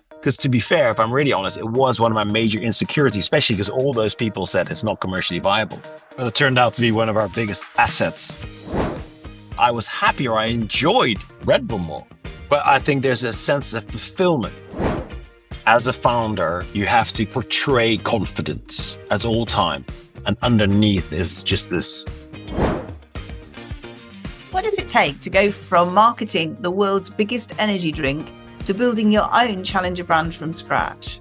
Because to be fair, if I'm really honest, it was one of my major insecurities, especially because all those people said it's not commercially viable. But it turned out to be one of our biggest assets. I was happier. I enjoyed Red Bull more. But I think there's a sense of fulfillment. As a founder, you have to portray confidence at all time. And underneath is just this. What does it take to go from marketing the world's biggest energy drink to building your own challenger brand from scratch?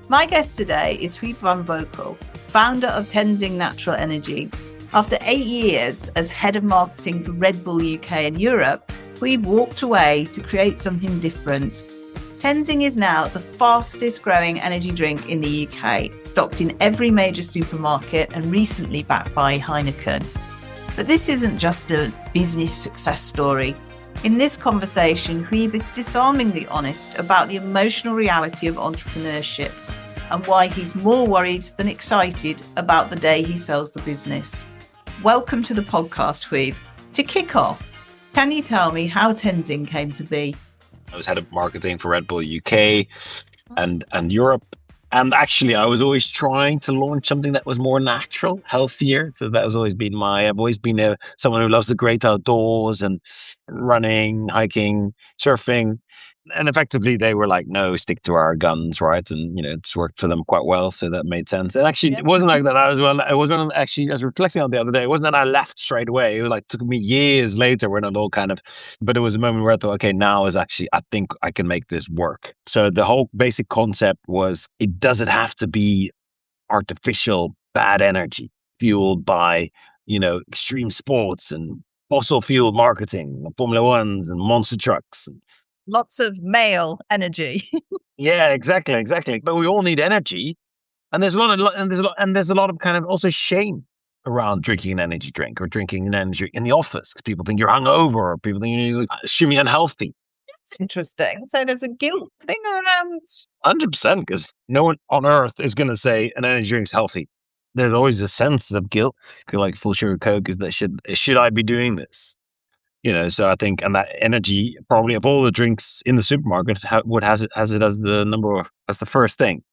My guest today is Huib van Bockel, founder of Tenzing Natural Energy. After 8 years as head of marketing for Red Bull UK and Europe, Huib walked away to create something different. Tenzing is now the fastest growing energy drink in the UK, stocked in every major supermarket and recently backed by Heineken. But this isn't just a business success story. In this conversation, Huib is disarmingly honest about the emotional reality of entrepreneurship and why he's more worried than excited about the day he sells the business. Welcome to the podcast, Huib. To kick off, can you tell me how Tenzing came to be? I was head of marketing for Red Bull UK and Europe. And actually, I was always trying to launch something that was more natural, healthier. So that has always been I've always been someone who loves the great outdoors and running, hiking, surfing. And effectively, they were like, no, stick to our guns, right? And, it's worked for them quite well. So that made sense. And actually, It wasn't like that. It wasn't actually, I was reflecting on the other day, it wasn't that I left straight away. It was like, took me years later when it all but it was a moment where I thought, okay, now is actually, I think I can make this work. So the whole basic concept was, it doesn't have to be artificial bad energy fueled by, extreme sports and fossil fuel marketing, Formula Ones and monster trucks. Lots of male energy. Yeah, exactly. But we all need energy, and there's a lot of kind of also shame around drinking an energy drink or drinking an energy in the office because people think you're hungover or people think you're extremely unhealthy. That's interesting. So there's a guilt thing around. 100%, because no one on earth is going to say an energy drink's healthy. There's always a sense of guilt, like full sugar Coke is that should I be doing this? So I think, and that energy probably of all the drinks in the supermarket, has it as the first thing,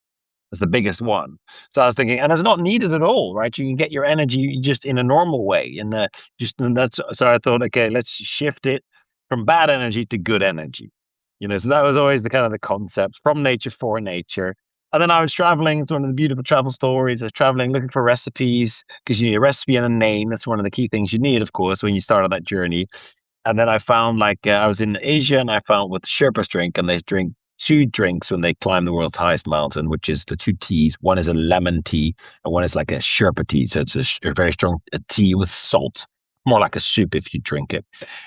as the biggest one. So I was thinking, and it's not needed at all, right? You can get your energy just in a normal way, and so I thought, okay, let's shift it from bad energy to good energy. So that was always the kind of the concept, from nature for nature. And then I was traveling. It's one of the beautiful travel stories. I was traveling, looking for recipes, because you need a recipe and a name. That's one of the key things you need, of course, when you start on that journey. And then I found I was in Asia and I found what Sherpas drink, and they drink 2 drinks when they climb the world's highest mountain, which is the 2 teas. One is a lemon tea and one is like a Sherpa tea. So it's a very strong tea with salt, more like a soup if you drink it.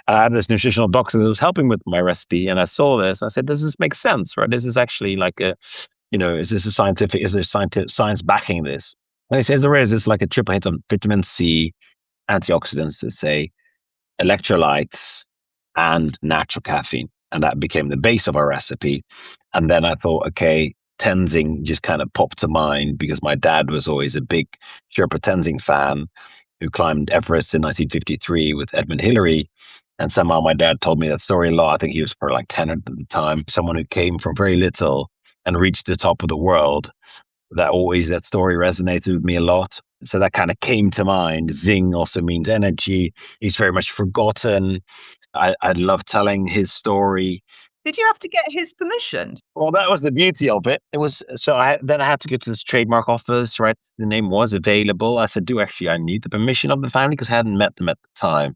And I had this nutritional doctor that was helping with my recipe, and I saw this and I said, does this make sense, right? This is actually like is there science backing this? And he says there is. It's like a triple hit on vitamin C, antioxidants that say, electrolytes, and natural caffeine. And that became the base of our recipe. And then I thought, okay, Tenzing just kind of popped to mind because my dad was always a big Sherpa Tenzing fan who climbed Everest in 1953 with Edmund Hillary. And somehow my dad told me that story a lot. I think he was probably like 10 at the time. Someone who came from very little and reached the top of the world. That story resonated with me a lot. So that kind of came to mind. Zing also means energy. He's very much forgotten. I love telling his story. Did you have to get his permission? Well, that was the beauty of it. It was I had to go to this trademark office, right? The name was available. I said, I need the permission of the family, because I hadn't met them at the time.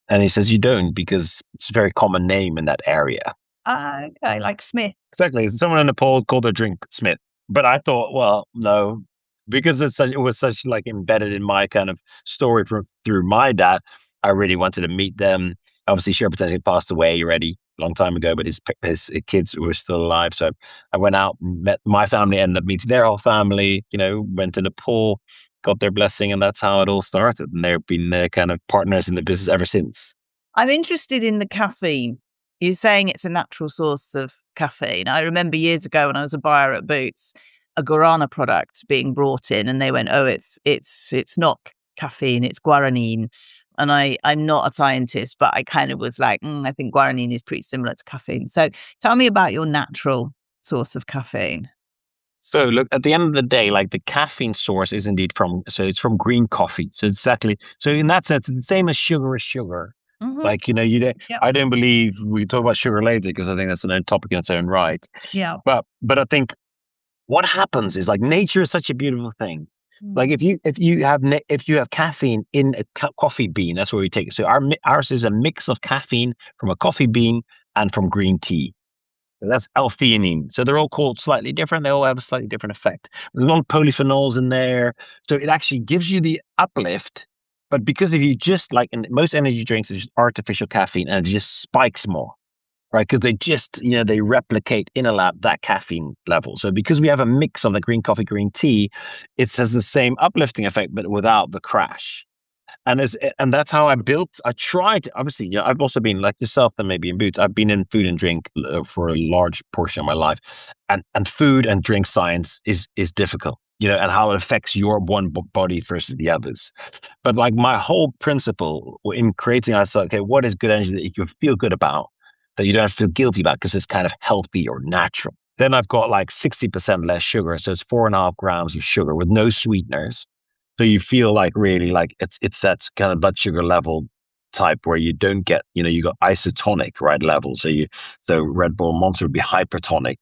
And he says, you don't, because it's a very common name in that area. Okay, like Smith. Exactly. Someone in Nepal called their drink Smith. But I thought, well, no, because it was such like embedded in my kind of story through my dad. I really wanted to meet them. Obviously, Sherpa Tenzing passed away already a long time ago, but his kids were still alive. So I went out, met my family, ended up meeting their whole family. Went to Nepal, got their blessing, and that's how it all started. And they've been kind of partners in the business ever since. I'm interested in the caffeine. You're saying it's a natural source of caffeine. I remember years ago when I was a buyer at Boots, a guarana product being brought in, and they went, "Oh, it's not caffeine, it's guaranine." And I'm not a scientist, but I kind of was like, I think guaranine is pretty similar to caffeine. So tell me about your natural source of caffeine? So look, at the end of the day, like the caffeine source is indeed it's from green coffee. So it's exactly, so in that sense, it's the same as sugar is sugar. Mm-hmm. Like, you don't, Yep. I don't believe we talk about sugar later because I think that's an own topic in its own right. Yeah. But I think what happens is like nature is such a beautiful thing. Like if you have caffeine in a coffee bean, that's where we take it. So ours is a mix of caffeine from a coffee bean and from green tea. That's L-theanine. So they're all called slightly different. They all have a slightly different effect. There's a lot of polyphenols in there. So it actually gives you the uplift. But because if you just like in most energy drinks, it's just artificial caffeine and it just spikes more, right? Because they just, they replicate in a lab that caffeine level. So because we have a mix of the green coffee, green tea, it has the same uplifting effect, but without the crash. And that's how I tried obviously, I've also been like yourself and maybe in Boots. I've been in food and drink for a large portion of my life, and food and drink science is difficult, and how it affects your one body versus the others. But like my whole principle in creating, I said, okay, what is good energy that you can feel good about, that you don't have to feel guilty about because it's kind of healthy or natural. Then I've got like 60% less sugar, so it's 4.5 grams of sugar with no sweeteners. So you feel like really like it's that kind of blood sugar level type where you don't get, you got isotonic, right, level. So Red Bull Monster would be hypertonic.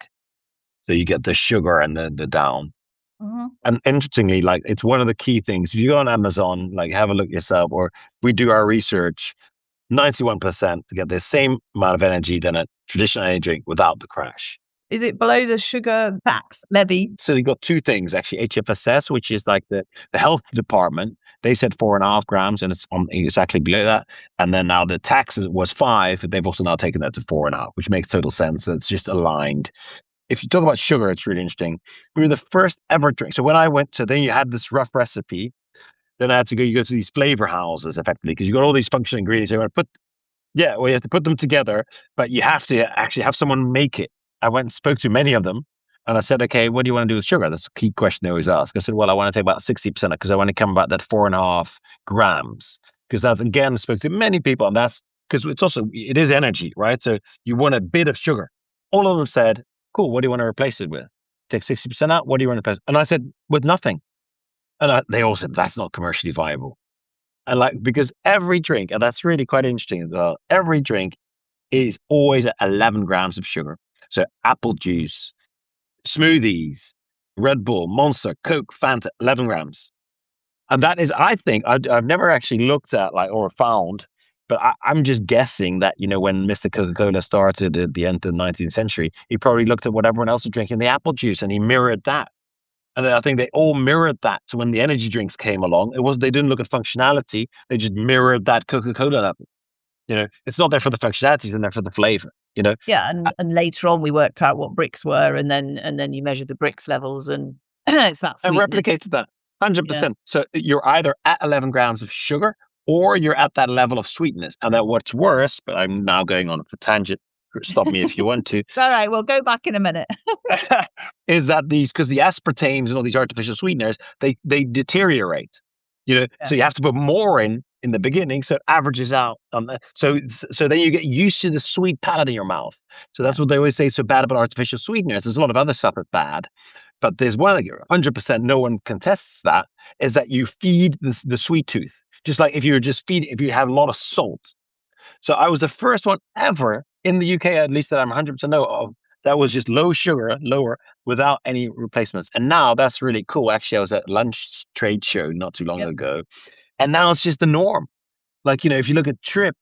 So you get the sugar and the down. Mm-hmm. And interestingly, like it's one of the key things. If you go on Amazon, like have a look yourself, or we do our research, 91% to get the same amount of energy than a traditional energy drink without the crash. Is it below the sugar tax levy? So you got two things actually. HFSS, which is like the health department, they said 4.5 grams, and it's exactly below that. And then now the tax was 5, but they've also now taken that to 4.5, which makes total sense. So it's just aligned. If you talk about sugar, it's really interesting. We were the first ever drink. So when I went to, then you had this rough recipe. Then I had to go. You go to these flavor houses effectively because you got all these functional ingredients. You want to put Yeah, well, you have to put them together, but you have to actually have someone make it. I went and spoke to many of them, and I said, "Okay, what do you want to do with sugar?" That's a key question they always ask. I said, "Well, I want to take about 60% because I want to come about that 4.5 grams." Because that's again, I spoke to many people, and that's because it is energy, right? So you want a bit of sugar. All of them said, "Cool. What do you want to replace it with? Take 60% out. What do you want to replace?" And I said, "With nothing." And they all said, "That's not commercially viable." And like because every drink, and that's really quite interesting as well. Every drink is always at 11 grams of sugar. So apple juice, smoothies, Red Bull, Monster, Coke, Fanta, 11 grams. And that is, I think, I've never actually looked at like or found, but I'm just guessing that, when Mr. Coca-Cola started at the end of the 19th century, he probably looked at what everyone else was drinking, the apple juice, and he mirrored that. And I think they all mirrored that. So when the energy drinks came along, they didn't look at functionality. They just mirrored that Coca-Cola level. It's not there for the functionality, it's in there for the flavor. Yeah, and later on we worked out what bricks were, and then you measured the bricks levels, and it's that And sweetness. replicated that Yeah. 100%. So you're either at 11 grams of sugar or you're at that level of sweetness. And then what's worse, but I'm now going on a tangent. Stop me if you want to. It's all right. We'll go back in a minute. Is that because the aspartames and all these artificial sweeteners, they deteriorate. So you have to put more in the beginning, so it averages out. So then you get used to the sweet palate in your mouth. So that's what they always say is so bad about artificial sweeteners. There's a lot of other stuff that's bad, but there's one, like 100%, no one contests that, is that you feed the sweet tooth. Just like if you have a lot of salt. So I was the first one ever in the UK, at least that I'm 100% know of, that was just low sugar, lower, without any replacements. And now that's really cool. Actually, I was at lunch trade show not too long ago, and now it's just the norm. Like, if you look at Trip,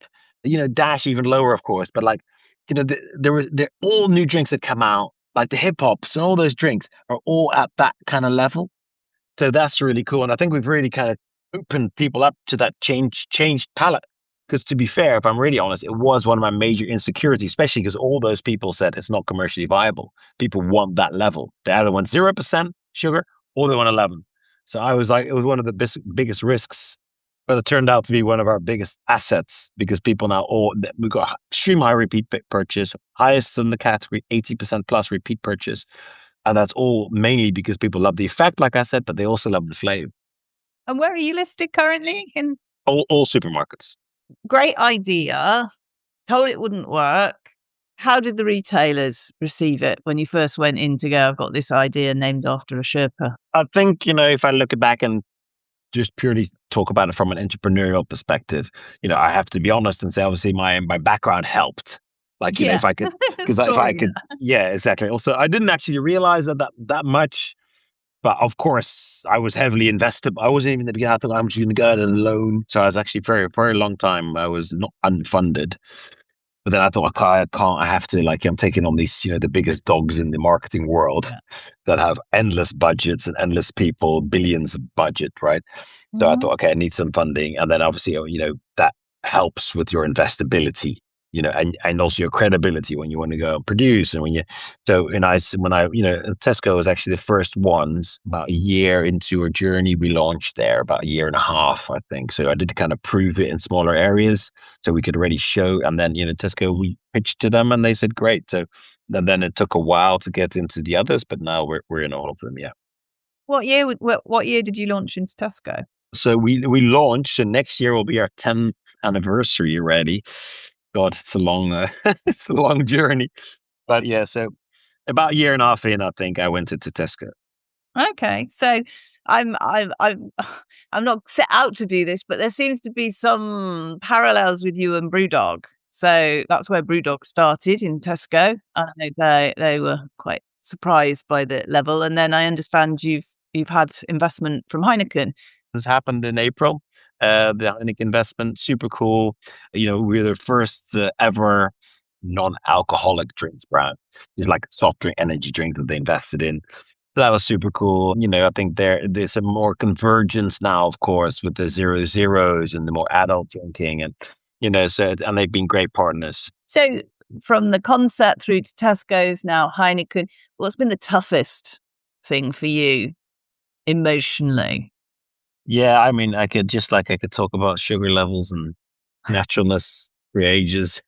Dash even lower, of course, but like, there all new drinks that come out, like the hip hops and all those drinks are all at that kind of level. So that's really cool. And I think we've really kind of opened people up to that changed palette. Because to be fair, if I'm really honest, it was one of my major insecurities, especially because all those people said it's not commercially viable. People want that level. They either want 0% sugar or they want 11. So I was like, it was one of the biggest risks. But it turned out to be one of our biggest assets because people now we've got extreme high repeat purchase, highest in the category, 80% plus repeat purchase. And that's all mainly because people love the effect, like I said, but they also love the flavor. And where are you listed currently? In All supermarkets. Great idea. Told it wouldn't work. How did the retailers receive it when you first went in to go, I've got this idea named after a Sherpa? I think, if I look back and just purely talk about it from an entrepreneurial perspective, I have to be honest and say, obviously, my background helped. Like, Yeah. if I could, because if I Story. could, yeah, exactly. Also, I didn't actually realize that much, but of course, I was heavily invested. I wasn't even in the beginning. I thought I'm just going to go out and loan. So I was actually very, very long time. I was not unfunded. But then I thought, okay, I can't. I have to. Like, I'm taking on these, the biggest dogs in the marketing world Yeah. that have endless budgets and endless people, billions of budget, right? So I Mhm. thought, okay, I need some funding, and then obviously, that helps with your investability, and also your credibility when you want to go and produce, and when I, Tesco was actually the first ones about a year into our journey. We launched there about a year and a half, I think. So I did kind of prove it in smaller areas, so we could already show, and then Tesco, we pitched to them, and they said great. So then it took a while to get into the others, but now we're in all of them, yeah. What year did you launch into Tesco? So we launched, and next year will be our 10th anniversary already. God, it's a long it's a long journey. But yeah, so about a year and a half in, I think I went into Tesco. Okay, so I'm I'm not set out to do this, but there seems to be some parallels with you and Brewdog. So that's where Brewdog started in Tesco. I know they were quite surprised by the level, and then I understand you've had investment from Heineken. This happened in April. The Heineken investment, super cool. We're the first ever non-alcoholic drinks brand. It's like a soft drink, energy drink that they invested in. So that was super cool. I think there's some more convergence now, of course, with the 0.0s and the more adult drinking, and they've been great partners. So from the concept through to Tesco's now Heineken, what's been the toughest thing for you emotionally? Yeah, I mean, I could talk about sugar levels and naturalness for ages.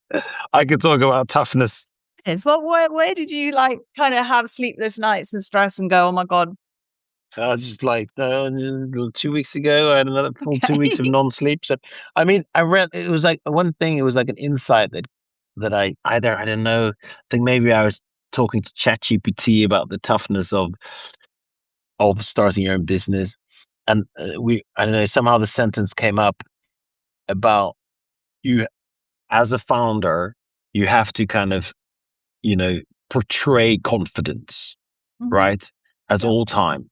I could talk about toughness. Is well, where did you like kind of have sleepless nights and stress and go, oh my god, I was just like 2 weeks ago, I had another full 2 weeks of okay. non-sleep. So, I mean, I read it was like one thing. It was like an insight that I don't know. I think maybe I was talking to ChatGPT about the toughness of starting your own business, and I don't know, somehow the sentence came up about you as a founder, you have to kind of, you know, portray confidence, Mhm. right? At Yep. all time,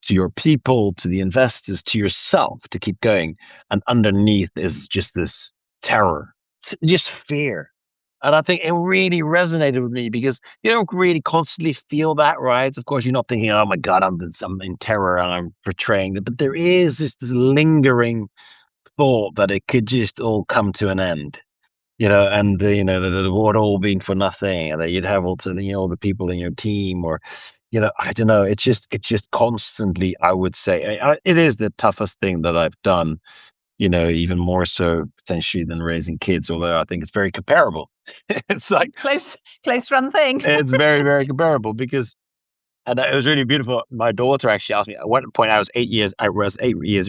to your people, to the investors, to yourself, to keep going. And underneath is just this terror, just fear. And I think it really resonated with me because you don't really constantly feel that, right? Of course, you're not thinking, "Oh my God, I'm in terror and I'm portraying it," but there is this lingering thought that it could just all come to an end, and the war all being for nothing, and that you'd have also all the people in your team, or I don't know. It's just constantly. I would say it is the toughest thing that I've done. Even more so potentially than raising kids, although I think it's very comparable. It's like Close run thing. it's very very comparable because. And it was really beautiful. My daughter actually asked me at one point. I was 8 years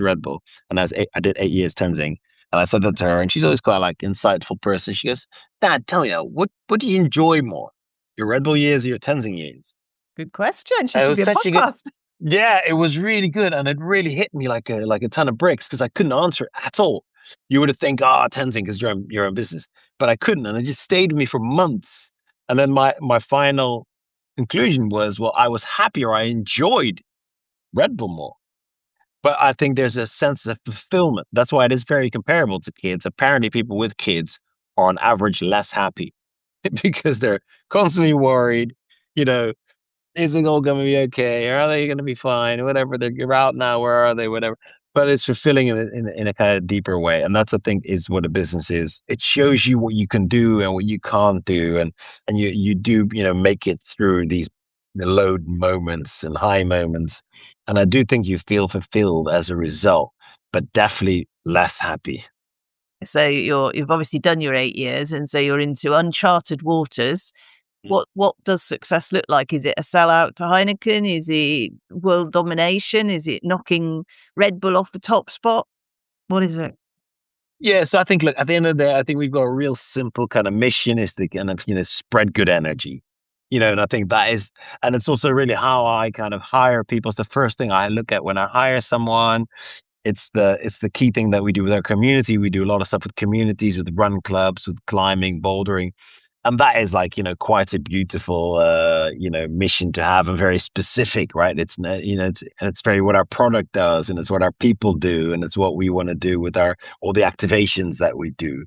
Red Bull, and I did 8 years Tenzing. And I said that to her, and she's always quite like insightful person. She goes, "Dad, tell me now, what do you enjoy more, your Red Bull years or your Tenzing years?" Good question. She And it should was be a such a good, podcast. yeah, it was really good, and it really hit me like a ton of bricks because I couldn't answer it at all. You would have think, Tenzing, because you're your own business, but I couldn't, and it just stayed with me for months. And then my final conclusion was, well, I was happier. I enjoyed Red Bull more. But I think there's a sense of fulfillment. That's why it is very comparable to kids. Apparently, people with kids are on average less happy because they're constantly worried. You know, is it all going to be okay? Are they going to be fine? Whatever. They're out now. Where are they? Whatever. But it's fulfilling in a kind of deeper way. And that's, I think, is what a business is. It shows you what you can do and what you can't do. And you do, make it through these low moments and high moments. And I do think you feel fulfilled as a result, but definitely less happy. So you've obviously done your 8 years, and so you're into uncharted waters. What does success look like? Is it a sellout to Heineken? Is it world domination? Is it knocking Red Bull off the top spot? What is it? Yeah, so I think, look, at the end of the day, I think we've got a real simple kind of mission is to kind of, spread good energy. And I think that is, and it's also really how I kind of hire people. It's the first thing I look at when I hire someone. It's the key thing that we do with our community. We do a lot of stuff with communities, with run clubs, with climbing, bouldering, and that is like quite a beautiful mission to have, and very specific, right? It's very what our product does, and it's what our people do, and it's what we want to do with our all the activations that we do.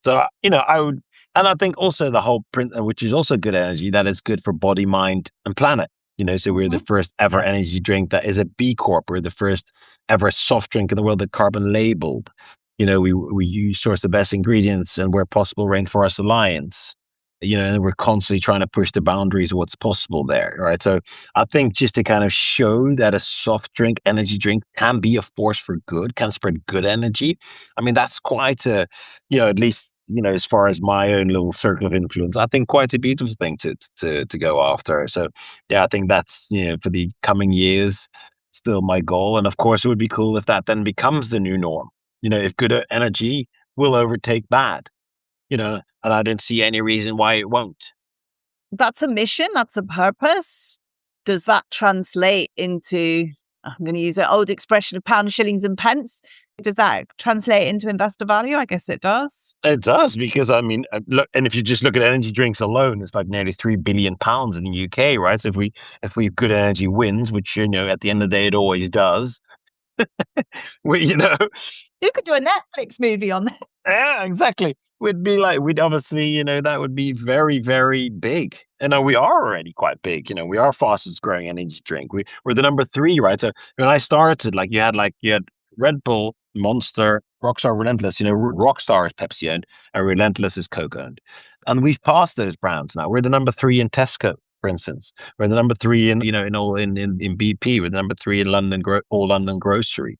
So I would, and I think also the whole print, which is also good energy, that is good for body, mind, and planet. So we're the Mhm. first ever energy drink that is a B Corp. We're the first ever soft drink in the world that carbon labeled. We use source the best ingredients, and where possible, Rainforest Alliance. And we're constantly trying to push the boundaries of what's possible there, right? So I think just to kind of show that a soft drink, energy drink, can be a force for good, can spread good energy. I mean, that's quite a, at least, as far as my own little circle of influence, I think quite a beautiful thing to go after. So yeah, I think that's, for the coming years, still my goal. And of course, it would be cool if that then becomes the new norm. If good energy will overtake bad, and I don't see any reason why it won't. That's a mission, that's a purpose. Does that translate into, I'm going to use an old expression of pounds, shillings, and pence? Does that translate into investor value? I guess it does. It does, because I mean, look, and if you just look at energy drinks alone, it's like nearly £3 billion in the UK, right? So if we good energy wins, which at the end of the day it always does, we You could do a Netflix movie on that. yeah, exactly. We'd obviously, that would be very, very big. And we are already quite big. We are fastest growing energy drink. We're the number three, right? So when I started, you had Red Bull, Monster, Rockstar, Relentless. Rockstar is Pepsi owned, and Relentless is Coke owned. And we've passed those brands now. We're the number three in Tesco, for instance. We're the number three in, in all in BP. We're the number three in London, all London grocery.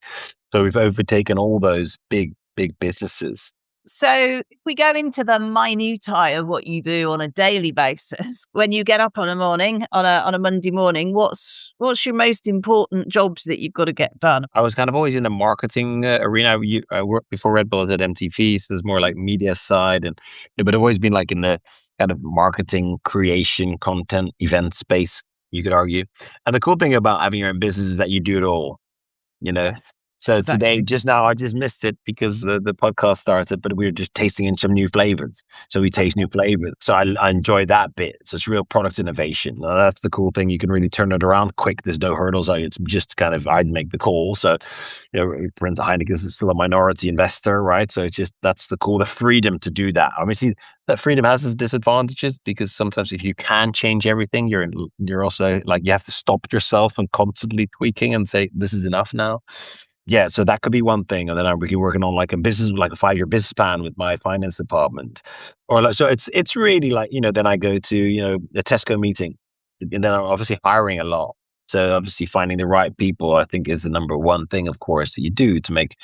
So we've overtaken all those big businesses. So if we go into the minutiae of what you do on a daily basis, when you get up on a morning, on a Monday morning, what's your most important jobs that you've got to get done? I was kind of always in the marketing arena. I worked before Red Bull at MTV, so there's more like media side, but I've always been like in the kind of marketing, creation, content, event space, you could argue. And the cool thing about having your own business is that you do it all. you know. Yes, So today, exactly. just now, I just missed it because the podcast started, but we were just tasting in some new flavors. So we taste new flavors. So I enjoy that bit. So it's real product innovation. Now, that's the cool thing. You can really turn it around quick. There's no hurdles. It's just kind of, I'd make the call. So, for instance, Heineken is still a minority investor, right? So it's just, that's the freedom to do that. Obviously, that freedom has its disadvantages, because sometimes if you can change everything, you're also like, you have to stop yourself and constantly tweaking and say, this is enough now. Yeah, so that could be one thing, and then I'm working on like a business, like a 5-year business plan with my finance department, or like, so it's really like, then I go to a Tesco meeting, and then I'm obviously hiring a lot. So obviously finding the right people, I think, is the number one thing, of course, that you do to make.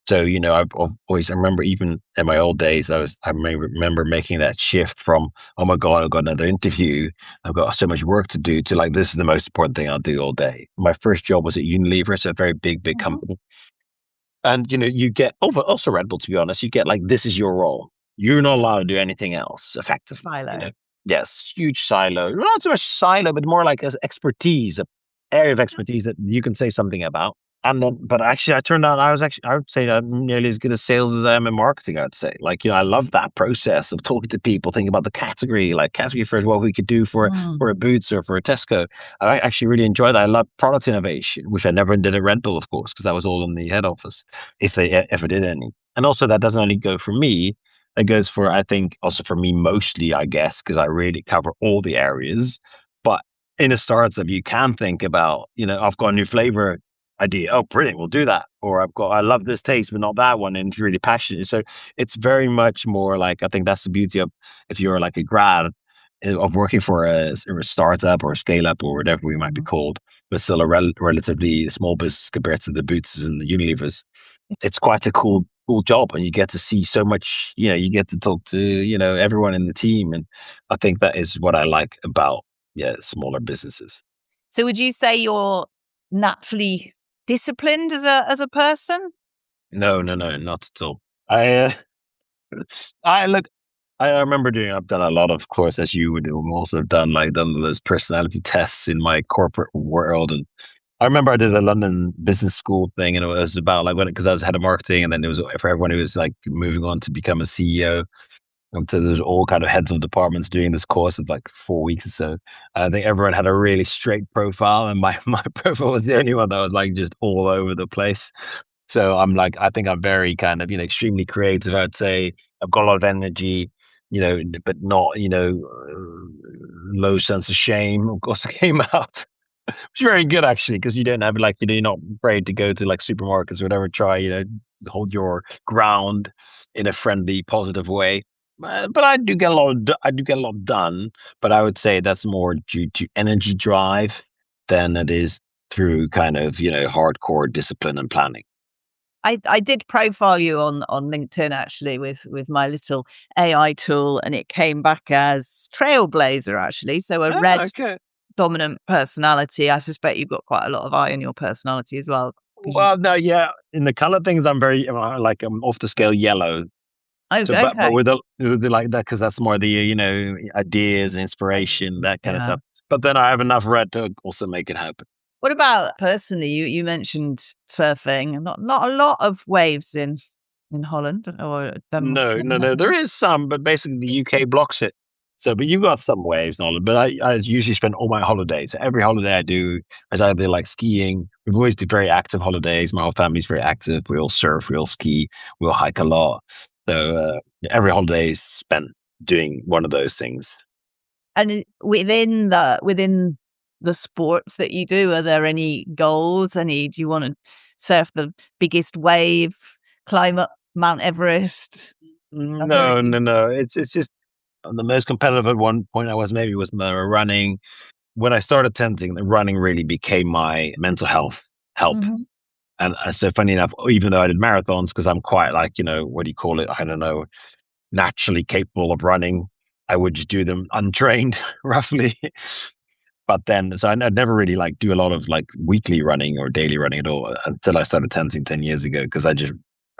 So I've always, I remember even in my old days, I remember making that shift from, oh my god, I've got another interview, I've got so much work to do, to like, this is the most important thing I'll do all day. My first job was at Unilever, so a very big Mhm. company. And you get also Red Bull, to be honest, you get like, this is your role. You're not allowed to do anything else effectively. Silo. Yes, huge silo. Not so much silo, but more like as expertise, a area of expertise that you can say something about. And then, but actually, I turned out I would say I'm nearly as good at sales as I am in marketing. I'd say, like, I love that process of talking to people, thinking about the category, like category first, what we could do Mm. for a Boots or for a Tesco. I actually really enjoy that. I love product innovation, which I never did at Red Bull, of course, because that was all in the head office, if they ever did any. And also, that doesn't only go for me. It goes for, I think, also for me mostly, I guess, because I really cover all the areas. But in a startup, you can think about, I've got a new flavor idea. Oh, brilliant, we'll do that. Or I love this taste, but not that one, and it's really passionate. So it's very much more like, I think that's the beauty of, if you're like a grad, of working for a startup or a scale up or whatever we might be Mhm. called, but still a relatively small business compared to the Boots and the Unilevers. It's quite a cool job, and you get to see so much. You get to talk to everyone in the team, and I think that is what I like about, smaller businesses. So would you say you're naturally disciplined as a person? No, no, no, not at all. I I look. I remember doing. I've done a lot of course, as you would have also have done, like done those personality tests in my corporate world. And I remember I did a London business school thing, and it was about like when because I was head of marketing, and then it was for everyone who was like moving on to become a CEO. And so there's all kind of heads of departments doing this course of like 4 weeks or so. I think everyone had a really straight profile, and my my profile was the only one that was like just all over the place. So I'm like, I think I'm very kind of, extremely creative. I'd say I've got a lot of energy, but not, low sense of shame. Of course, it came out. It's very good actually, because you don't have like, you're not afraid to go to like supermarkets or whatever, try, hold your ground in a friendly, positive way. But I do get a lot I do get a lot done, but I would say that's more due to energy drive than it is through kind of, hardcore discipline and planning. I did profile you on LinkedIn actually with my little AI tool, and it came back as trailblazer actually. So a Ah, red okay. dominant personality. I suspect you've got quite a lot of I in your personality as well. 'Cause you, Well, no, yeah. In the color things, I'm very like I'm off the scale yellow. oh, So, but okay, with the like that, because that's more the ideas, inspiration, that kind of yeah. stuff. But then I have enough red to also make it happen. What about personally? You mentioned surfing. Not a lot of waves in Holland or Denmark. No, no, no. There is some, but basically the UK blocks it. So, but you got some waves and all. But I usually spend all my holidays. Every holiday I do is either like skiing. We've always do very active holidays. My whole family's very active. We all surf, we all ski, we all hike a lot. So every holiday is spent doing one of those things. And within the sports that you do, are there any goals? Do you want to surf the biggest wave, climb up Mount Everest? Are there No, any? no, no. It's just the most competitive at one point I was maybe was running. When I started tenting, the running really became my mental health help. Mhm. And so funny enough, even though I did marathons, because I'm quite like, what do you call it? I don't know, naturally capable of running. I would just do them untrained, roughly. But then, so I'd never really like do a lot of like weekly running or daily running at all until I started tensing 10 years ago. Cause I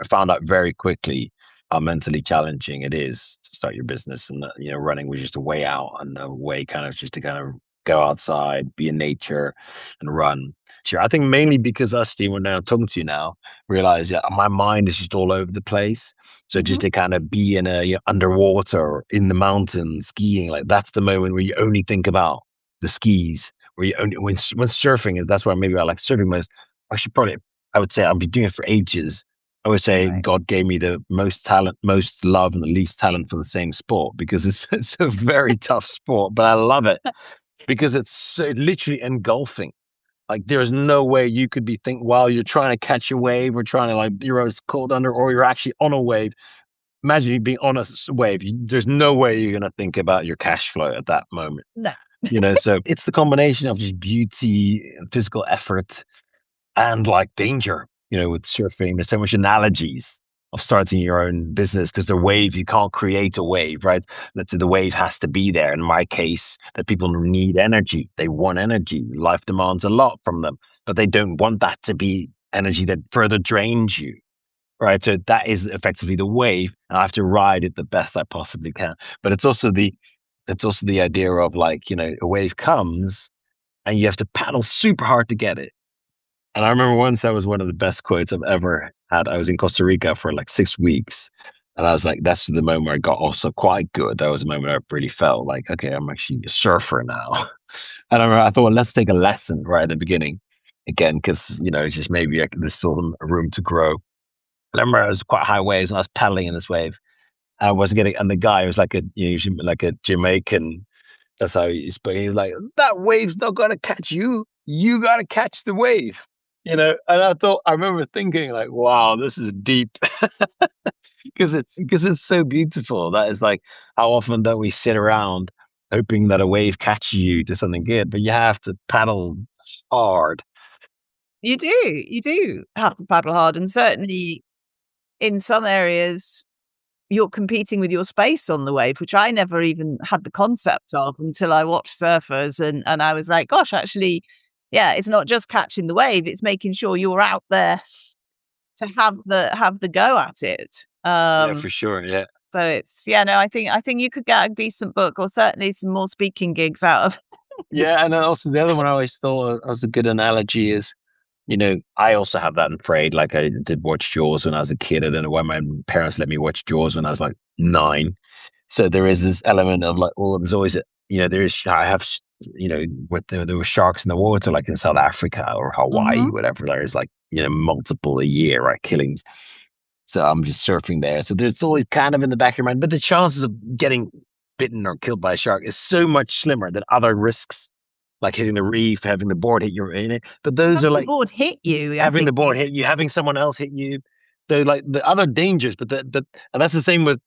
found out very quickly how mentally challenging it is to start your business. And, running was just a way out and a way kind of just to kind of go outside, be in nature and run. Sure. I think mainly because us, Steve, when I'm talking to you now, realize, yeah, my mind is just all over the place. So just Mhm. to kind of be in underwater or in the mountains skiing, like that's the moment where you only think about the skis, where you only when surfing is that's why maybe I like surfing most. I should probably I would say I've been doing it for ages. I would say Right. God gave me the most talent, most love, and the least talent for the same sport because it's it's a very tough sport, but I love it because it's so literally engulfing. Like there's no way you could be think while you're trying to catch a wave or trying to like you're as cold under or you're actually on a wave. Imagine you being on a wave. There's no way you're gonna think about your cash flow at that moment. No. So it's the combination of just beauty and physical effort and like danger. With surfing, there's so much analogies of starting your own business because the wave, you can't create a wave, right? Let's say the wave has to be there. In my case, that people need energy. They want energy. Life demands a lot from them, but they don't want that to be energy that further drains you. Right. So that is effectively the wave. And I have to ride it the best I possibly can. But it's also the idea of like, a wave comes and you have to paddle super hard to get it. And I remember once that was one of the best quotes I've ever had. I was in Costa Rica for like 6 weeks. And I was like, that's the moment where I got also quite good. That was the moment I really felt like, okay, I'm actually a surfer now. And I thought, well, let's take a lesson right at the beginning again, because, it's just maybe there's still room to grow. And I remember it was quite high waves and I was paddling in this wave. I was getting, and the guy was like like a Jamaican. That's how he spoke. He was like, "That wave's not gonna catch you. You gotta catch the wave." And I remember thinking like, "Wow, this is deep," because it's so beautiful. That is like, how often don't we sit around hoping that a wave catches you to something good, but you have to paddle hard. You do have to paddle hard, and certainly in some areas you're competing with your space on the wave, which I never even had the concept of until I watched surfers, and I was like, gosh, actually, yeah, it's not just catching the wave, it's making sure you're out there to have the go at it. Yeah, Um, for sure. Yeah. so it's no, I think you could get a decent book or certainly some more speaking gigs out of. Yeah, and then also the other one I always thought was a good analogy is, I also have that in trade. Like I did watch Jaws when I was a kid. I don't know why my parents let me watch Jaws when I was like 9. So there is this element of like, well, there's always, there is, I have, what there were sharks in the water, like in South Africa or Hmm. Hawaii, whatever. There's like, multiple a year, right? Killings. So I'm just surfing there. So there's always kind of in the back of your mind, but the chances of getting bitten or killed by a shark is so much slimmer than other risks, like hitting the reef, having the board hit you in it. But those are Having the like board hit you, I having think the board is. hit you, having someone else hit you. So like the other dangers, but and that's the same with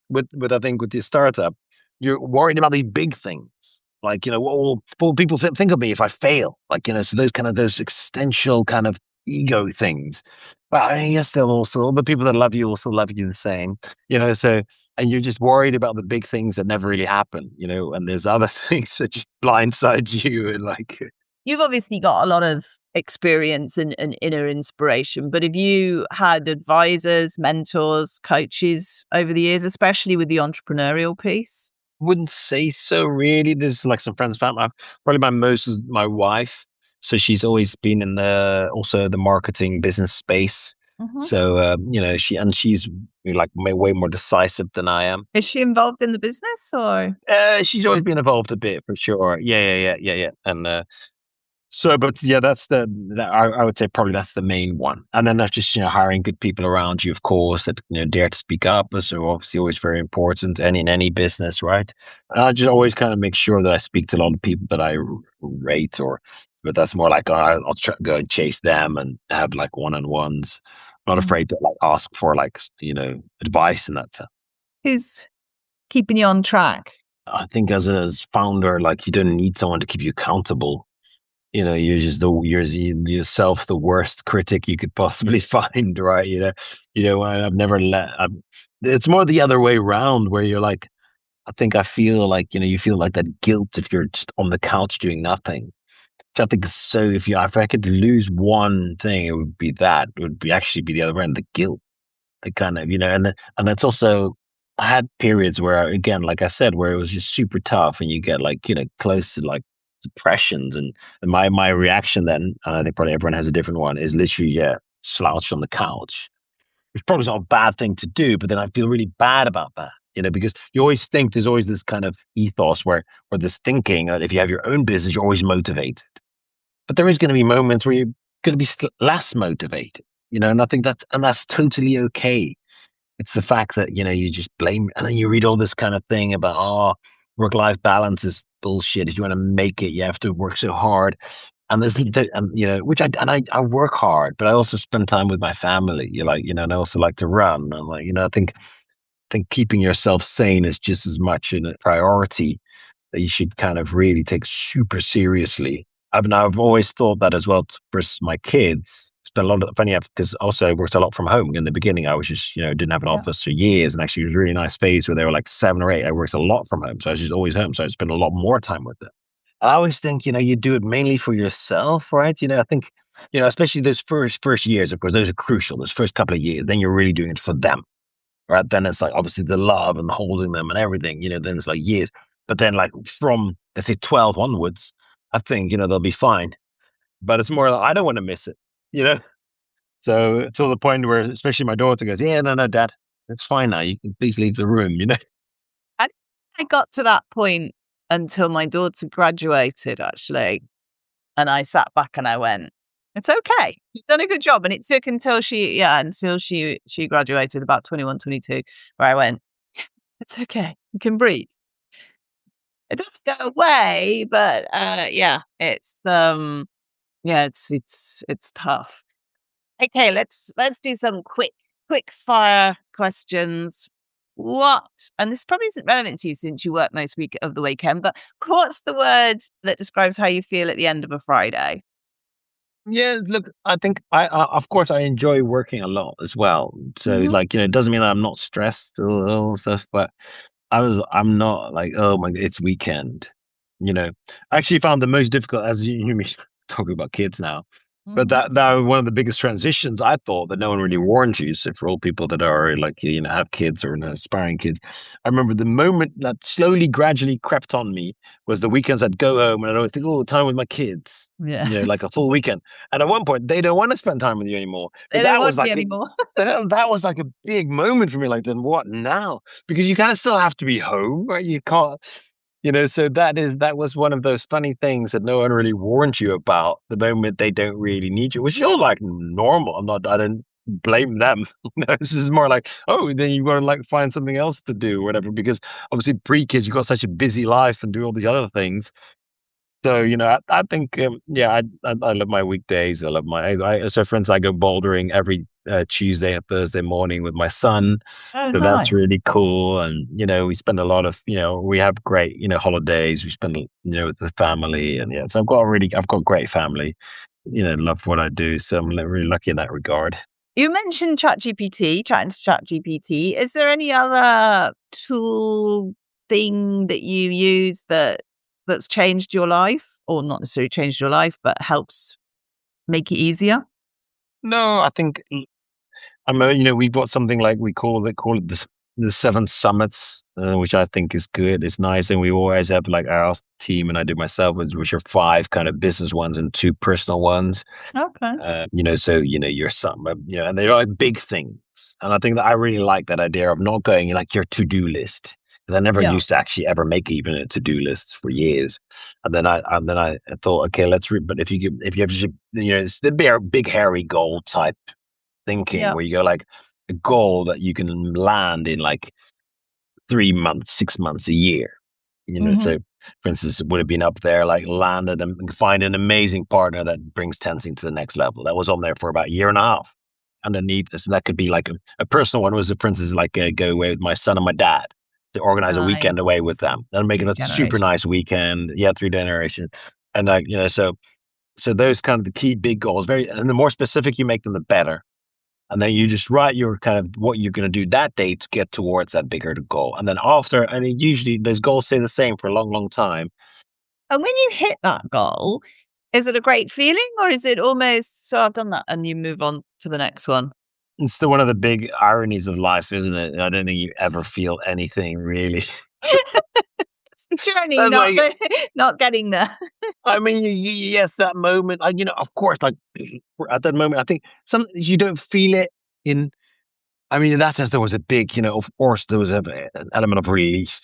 I think with your startup. You're worried about these big things, like what will people think of me if I fail? Like so those existential kind of ego things. But I guess they'll also all the people that love you also love you the same, So and you're just worried about the big things that never really happen, And there's other things that just blindside you and like. You've obviously got a lot of experience and inner inspiration, but have you had advisors, mentors, coaches over the years, especially with the entrepreneurial piece? Wouldn't say so really. There's like some friends, family. Probably my most is my wife. So she's always been in the also the marketing business space. Hmm. So she's like way more decisive than I am. Is she involved in the business or? She's always been involved a bit for sure. Yeah. And so, but yeah, I would say probably that's the main one, and then that's just hiring good people around you, of course, that dare to speak up. Is obviously always very important, and in any business, right? And I just always kind of make sure that I speak to a lot of people that I rate, but that's more like I'll try, go and chase them and have like one-on-ones. Not Mhm. afraid to like ask for like advice in that sense. Who's keeping you on track? I think as founder, like you don't need someone to keep you accountable. You're just you're yourself the worst critic you could possibly find, right? I've never it's more the other way around where you're like, I feel like, you feel like that guilt if you're just on the couch doing nothing. Which I think is so, if I could lose one thing, it would be that. It would be actually be the other end, the guilt, the kind of, and that's also, I had periods where, again, like I said, where it was just super tough and you get like, close to like depressions. And my reaction then, and I think probably everyone has a different one, is literally, yeah, slouch on the couch. Which probably is not a bad thing to do, but then I feel really bad about that, because you always think there's always this kind of ethos where this thinking that if you have your own business, you're always motivated. But there is going to be moments where you're going to be less motivated, and I think that's totally okay. It's the fact that, you just blame, and then you read all this kind of thing about, work-life balance is bullshit. If you want to make it, you have to work so hard. And and which I work hard, but I also spend time with my family. You like, and I also like to run. And like, I think keeping yourself sane is just as much a priority that you should kind of really take super seriously. I've always thought that as well for my kids. Spent a lot of funny because also I worked a lot from home in the beginning. I was just didn't have an Yeah. office for years, and actually it was a really nice phase where they were like 7 or 8. I worked a lot from home, so I was just always home. So I spent a lot more time with them. I always think you do it mainly for yourself, right? I think especially those first years, of course, those are crucial. Those first couple of years, then you're really doing it for them, right? Then it's like obviously the love and holding them and everything. Then it's like years. But then like from let's say 12 onwards, I think they'll be fine. But it's more like I don't want to miss it, you know. So to the point where especially my daughter goes, yeah, no, Dad, it's fine now. You can please leave the room. I I got to that point until my daughter graduated, actually. And I sat back and I went, it's okay. You've done a good job. And it took until she graduated about 21, 22, where I went, it's okay. You can breathe. It doesn't go away, but it's tough. Okay, let's do some quick fire questions. What, and this probably isn't relevant to you since you work most week of the weekend, but what's the word that describes how you feel at the end of a Friday? Yeah, look, I think of course I enjoy working a lot as well. So it's Hmm. like, it doesn't mean that I'm not stressed or all stuff, but I'm not like, oh my, it's weekend. I actually found the most difficult, as you me talking about kids now. But Hmm. that was one of the biggest transitions I thought that no one really warned you. So for all people that are like, have kids or aspiring kids, I remember the moment that slowly, gradually crept on me was the weekends I'd go home and I'd always think, oh, time with my kids, Yeah. like a full weekend. And at one point, they don't want to spend time with you anymore. They But don't that was want you like anymore. that was like a big moment for me. Like, then what now? Because you kind of still have to be home, right? You can't. So that was one of those funny things that no one really warned you about the moment they don't really need you, which is all like normal. I don't blame them. This is more like, oh, then you got to like find something else to do or whatever, because obviously pre-kids, you've got such a busy life and do all these other things. So, I think, yeah, I love my weekdays. I love so for instance, I go bouldering every Tuesday and Thursday morning with my son. Oh, So that's nice. really cool. And, we spend a lot of, we have great, holidays. We spend, with the family. And yeah, so I've got great family, love what I do. So I'm really lucky in that regard. You mentioned ChatGPT, chatting to ChatGPT. Is there any other tool thing that you use that's changed your life, or not necessarily changed your life, but helps make it easier? No, I think we've got something like we call it the seven summits, which I think is good. It's nice, and we always have like our team and I do myself, which are five kind of business ones and two personal ones. Okay. So your sum, and they're like big things, and I think that I really like that idea of not going like your to-do list. Because I never Yeah. used to actually ever make even a to-do list for years, and then I thought, okay, let's read. But if you have just, it's the big hairy goal type thinking Yeah. where you go like a goal that you can land in like 3 months, 6 months, a year. Hmm. So for instance, it would have been up there like landed and find an amazing partner that brings Tenzing to the next level. That was on there for about a year and a half. Underneath, so that could be like a personal one was, for instance, like go away with my son and my dad to organize a Nice. weekend away with them. That'll make it Three a super generations. nice weekend. Yeah, 3 generations. And like, so those kind of the key big goals, and the more specific you make them, the better. And then you just write your kind of what you're going to do that day to get towards that bigger goal. And then after, and usually those goals stay the same for a long, long time. And when you hit that goal, is it a great feeling, or is it almost, so I've done that and you move on to the next one? It's one of the big ironies of life, isn't it? I don't think you ever feel anything really. It's the journey, That's not like, not getting there. I mean, yes, that moment, of course, like at that moment, I think some you don't feel it in. I mean, in that sense, there was a big, of course, there was an element of relief,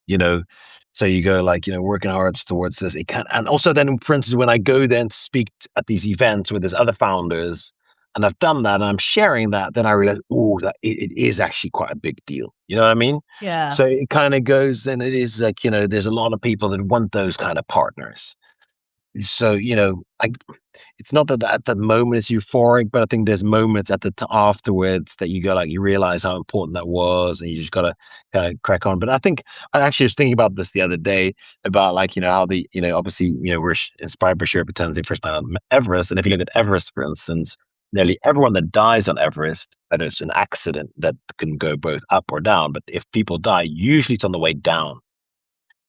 you know. So you go like, working hard towards this. It can, and also then, for instance, when I go then to speak at these events with these other founders, and I've done that, and I'm sharing that, then I realize, oh, that it is actually quite a big deal. You know what I mean? Yeah. So it kind of goes, and it is like, there's a lot of people that want those kind of partners. So it's not that at the moment it's euphoric, but I think there's moments at afterwards that you go like you realize how important that was, and you just gotta kind of crack on. But I think I actually was thinking about this the other day about like how the obviously we're inspired by Sherpa Tenzing first night on Everest, and if you look at Everest for instance, nearly everyone that dies on Everest, that is an accident that can go both up or down. But if people die, usually it's on the way down.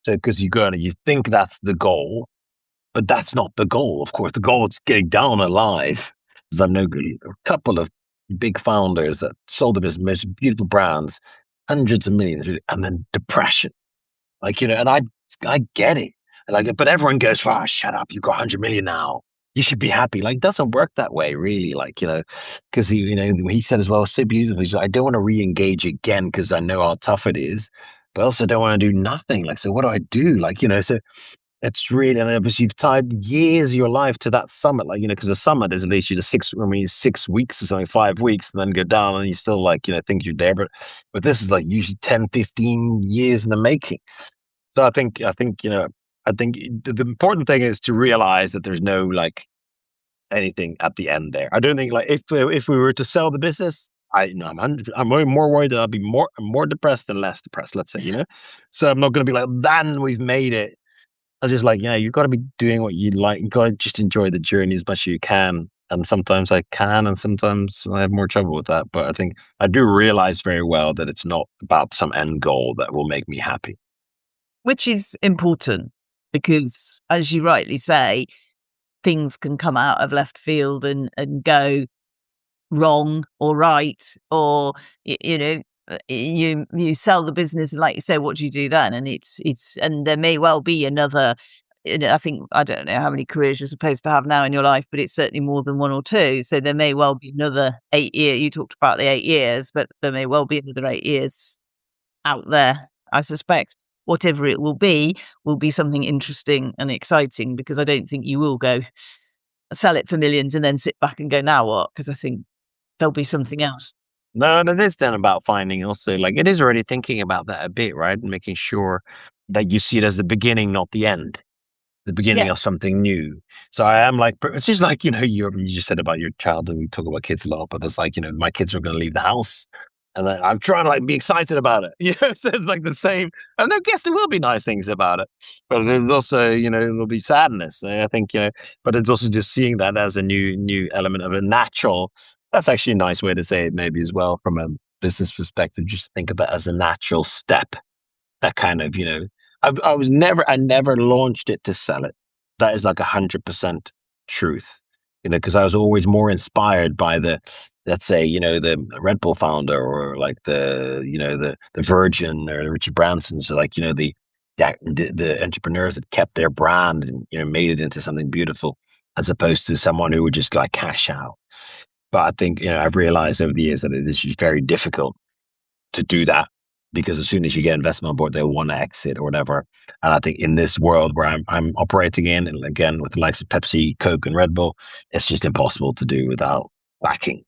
So because you go and you think that's the goal, but that's not the goal, of course. The goal is getting down alive. Because I've known a couple of big founders that sold them as most beautiful brands, hundreds of millions, and then depression. Like, and I get it. Like, but everyone goes, "Ah, shut up! You got 100 million now. You should be happy." Like, it doesn't work that way, really. Like, because he said as well, so beautifully. He said, "I don't want to re-engage again because I know how tough it is, but I also don't want to do nothing. Like, so what do I do? Like, so it's really, and obviously you've tied years of your life to that summit, like, because the summit is at least you the 6 weeks or something, 5 weeks, and then go down and you still like, think you're there. But this is like usually 10, 15 years in the making. So I think the important thing is to realize that there's no like anything at the end there. I don't think like if we were to sell the business, I'm more worried that I'll be more depressed than less depressed, let's say, So I'm not going to be like, then we've made it. I was just like, yeah, you've got to be doing what you like. You've got to just enjoy the journey as much as you can. And sometimes I can, and sometimes I have more trouble with that. But I think I do realize very well that it's not about some end goal that will make me happy. Which is important because, as you rightly say, things can come out of left field and go wrong or right, or you sell the business, and like you say, what do you do then? And it's and there may well be another. I think, I don't know how many careers you're supposed to have now in your life, but it's certainly more than one or two. So there may well be another 8 years. You talked about the 8 years, but there may well be another 8 years out there. I suspect whatever it will be something interesting and exciting, because I don't think you will go sell it for millions and then sit back and go, now what? Because I think there'll be something else. No, and it is then about finding also, like, it is already thinking about that a bit, right? And making sure that you see it as the beginning, not the end. The beginning of something new. So I am like, it's just like, you just said about your child, and we talk about kids a lot, but it's like, my kids are going to leave the house, and then I'm trying to like be excited about it. So it's like the same. And I guess there will be nice things about it, but there's also, there'll be sadness. I think, but it's also just seeing that as a new element of a natural. That's actually a nice way to say it, maybe as well, from a business perspective. Just think of it as a natural step. That kind of, I never launched it to sell it. That is like 100% truth, because I was always more inspired by let's say, the Red Bull founder, or like the Virgin or the Richard Branson. So like, the entrepreneurs that kept their brand and, made it into something beautiful, as opposed to someone who would just like cash out. But I think, I've realized over the years that it is very difficult to do that, because as soon as you get investment on board, they'll want to exit or whatever. And I think in this world where I'm operating in, and again with the likes of Pepsi, Coke, and Red Bull, it's just impossible to do without backing.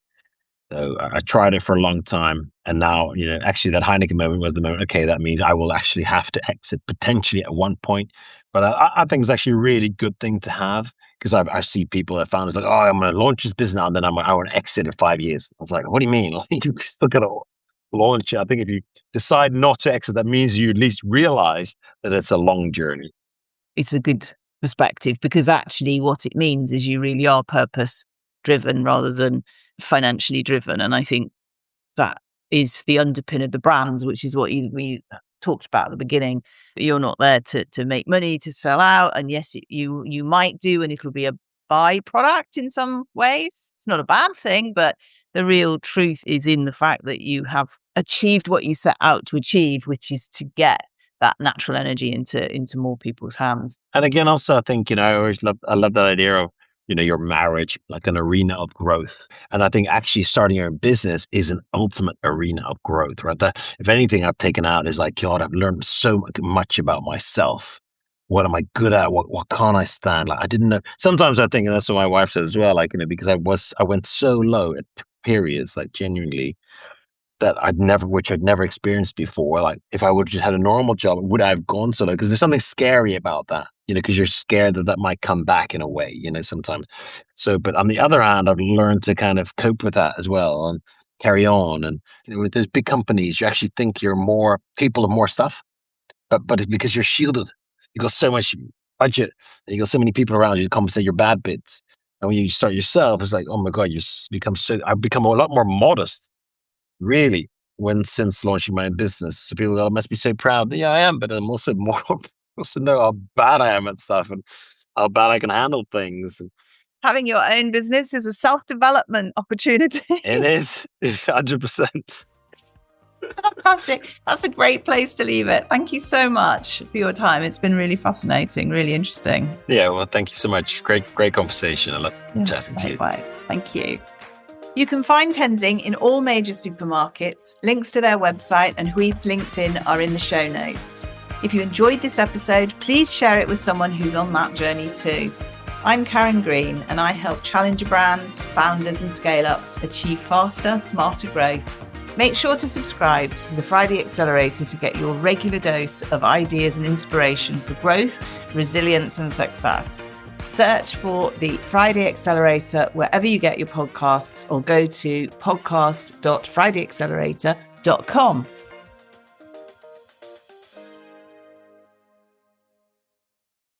So I tried it for a long time, and now, actually that Heineken moment was the moment. Okay, that means I will actually have to exit potentially at one point. But I think it's actually a really good thing to have, because I see people that founders like, oh, I'm going to launch this business now, and then I want to exit in 5 years. I was like, what do you mean? Like, you still got to launch it. I think if you decide not to exit, that means you at least realize that it's a long journey. It's a good perspective, because actually what it means is you really are purpose driven rather than financially driven. And I think that is the underpin of the brands, which is what we talked about at the beginning. You're not there to make money, to sell out. And yes, you might do, and it'll be a byproduct in some ways. It's not a bad thing, but the real truth is in the fact that you have achieved what you set out to achieve, which is to get that natural energy into more people's hands. And again, also, I think, I love that idea of, your marriage, like an arena of growth. And I think actually starting your own business is an ultimate arena of growth, right? That, if anything I've taken out is like, God, I've learned so much about myself. What am I good at? What can't I stand? Like, I didn't know. Sometimes I think, and that's what my wife says as well, like, because I went so low at periods, like genuinely, that I'd never experienced before. Like, if I would have just had a normal job, would I have gone so low? Because there's something scary about that, because you're scared that might come back in a way, sometimes. So, but on the other hand, I've learned to kind of cope with that as well and carry on. And with those big companies, you actually think you're more capable of more stuff, but it's because you're shielded. You got so much budget, and you got so many people around you to compensate your bad bits. And when you start yourself, it's like, oh my God, I've become a lot more modest, really, since launching my own business. So people go, I must be so proud. Yeah, I am, but I'm also also know how bad I am at stuff and how bad I can handle things. Having your own business is a self-development opportunity. It is 100%. Fantastic. That's a great place to leave it. Thank you so much for your time. It's been really fascinating, really interesting. Yeah, well, thank you so much. Great conversation. I love chatting to you. Thank you. You can find Tenzing in all major supermarkets. Links to their website and Huib's LinkedIn are in the show notes. If you enjoyed this episode, please share it with someone who's on that journey too. I'm Karen Green, and I help challenger brands, founders and scale-ups achieve faster, smarter growth. Make sure to subscribe to the Friday Accelerator to get your regular dose of ideas and inspiration for growth, resilience and success. Search for the Friday Accelerator wherever you get your podcasts, or go to podcast.fridayaccelerator.com.